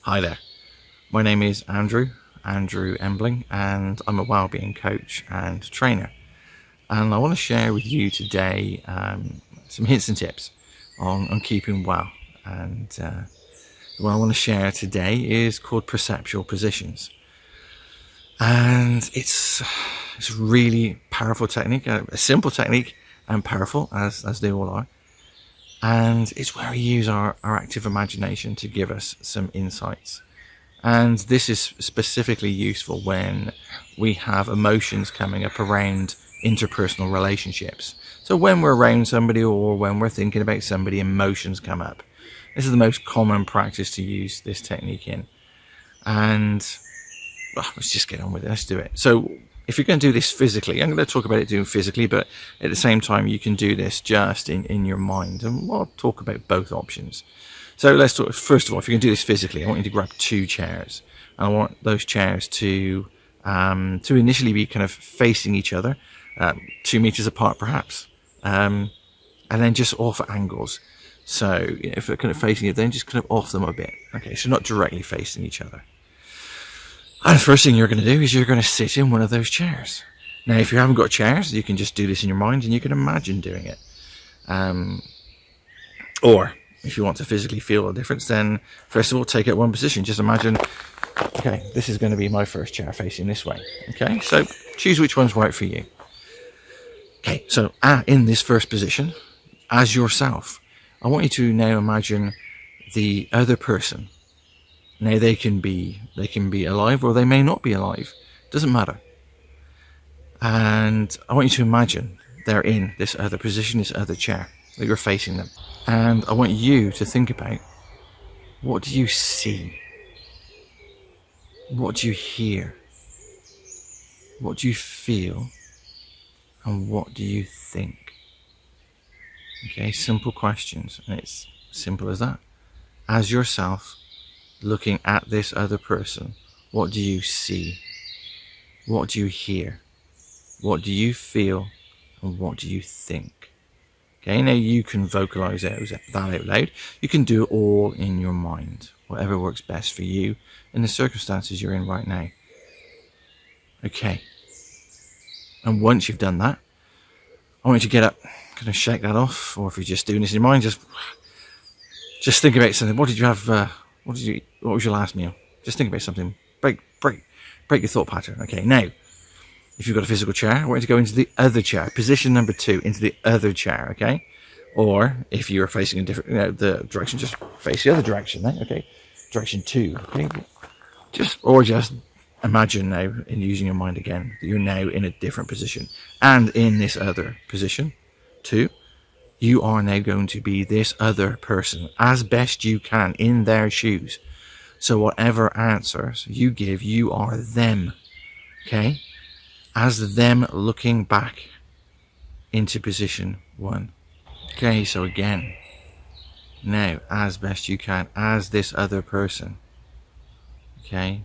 Hi there, my name is Andrew Embling, and I'm a wellbeing coach and trainer. And I want to share with you today some hints and tips on keeping well. And what I want to share today is called Perceptual Positions. And it's a really powerful technique, a simple technique and powerful as they all are. And it's where we use our active imagination to give us some insights. And this is specifically useful when we have emotions coming up around interpersonal relationships. So when we're around somebody or when we're thinking about somebody, emotions come up. This is the most common practice to use this technique in. And well, let's just get on with it. Let's do it. So if you're going to do this physically, I'm going to talk about it doing physically, but at the same time, you can do this just in your mind. And I'll talk about both options. So let's talk, first of all, if you're going to do this physically, I want you to grab 2 chairs. And I want those chairs to initially be kind of facing each other, 2 meters apart perhaps, and then just off at angles. So if they're kind of facing it, then just kind of off them a bit. Okay, so not directly facing each other. And the first thing you're going to do is you're going to sit in one of those chairs. Now, if you haven't got chairs, you can just do this in your mind and you can imagine doing it. Or if you want to physically feel a difference, then first of all, take out one position. Just imagine, okay, this is going to be my first chair facing this way. Okay, so choose which one's right for you. Okay, so in this first position, as yourself, I want you to now imagine the other person. Now they can be alive or they may not be alive. Doesn't matter. And I want you to imagine they're in this other position, this other chair, that you're facing them. And I want you to think about, what do you see? What do you hear? What do you feel? And what do you think? Okay, simple questions. And it's simple as that. As yourself, looking at this other person, what do you see? What do you hear? What do you feel? And what do you think? Okay, now you can vocalize that out loud. You can do it all in your mind, whatever works best for you in the circumstances you're in right now. Okay, and once you've done that, I want you to get up, kind of shake that off, or if you're just doing this in your mind, just think about something. What did you have? What was your last meal? Just think about something. Break your thought pattern. Okay, now, if you've got a physical chair, I want you to go into the other chair, position number 2, into the other chair, okay? Or if you're facing a different, the direction, just face the other direction, then, okay? Direction 2, okay? Just imagine now, in using your mind again, that you're now in a different position. And in this other position, 2, you are now going to be this other person as best you can in their shoes. So whatever answers you give, you are them, okay? As them looking back into position 1. Okay, so again, now as best you can, as this other person, okay?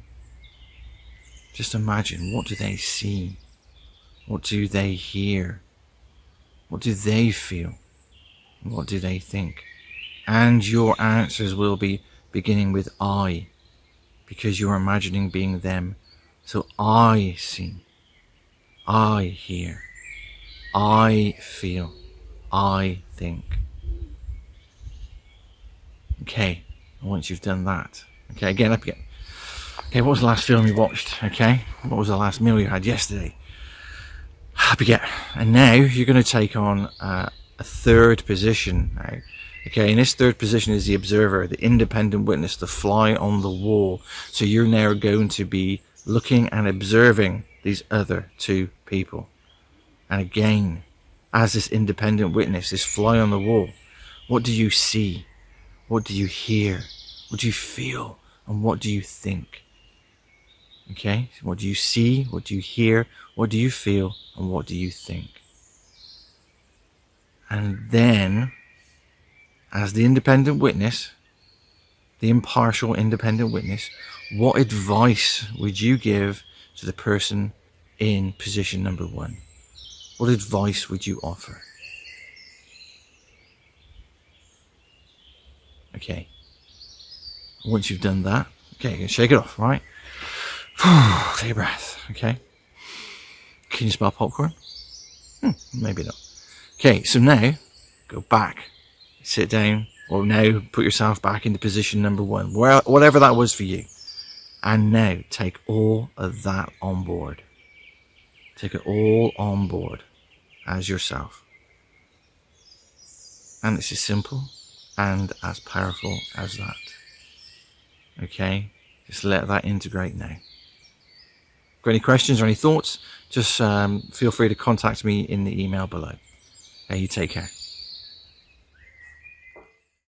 Just imagine, what do they see? What do they hear? What do they feel? What do they think? And your answers will be beginning with I, because you're imagining being them. So I see, I hear, I feel, I think. Okay, once you've done that, okay, again, up again. Okay, what was the last film you watched? Okay, what was the last meal you had yesterday? Up again. And now you're going to take on a third position now. Okay, and this third position is the observer, the independent witness, the fly on the wall. So you're now going to be looking and observing these other 2 people. And again, as this independent witness, this fly on the wall, what do you see? What do you hear? What do you feel? And what do you think? Okay, so what do you see? What do you hear? What do you feel? And what do you think? And then, as the independent witness, the impartial independent witness, what advice would you give to the person in position number 1? What advice would you offer? Okay. Once you've done that, Okay, you're going to shake it off, right? Take a breath, okay? Can you smell popcorn? Maybe not. Okay, so now go back, sit down, or now put yourself back into position number 1, whatever that was for you. And now take all of that on board. Take it all on board as yourself. And it's as simple and as powerful as that. Okay, just let that integrate now. Got any questions or any thoughts? Just feel free to contact me in the email below. You take care.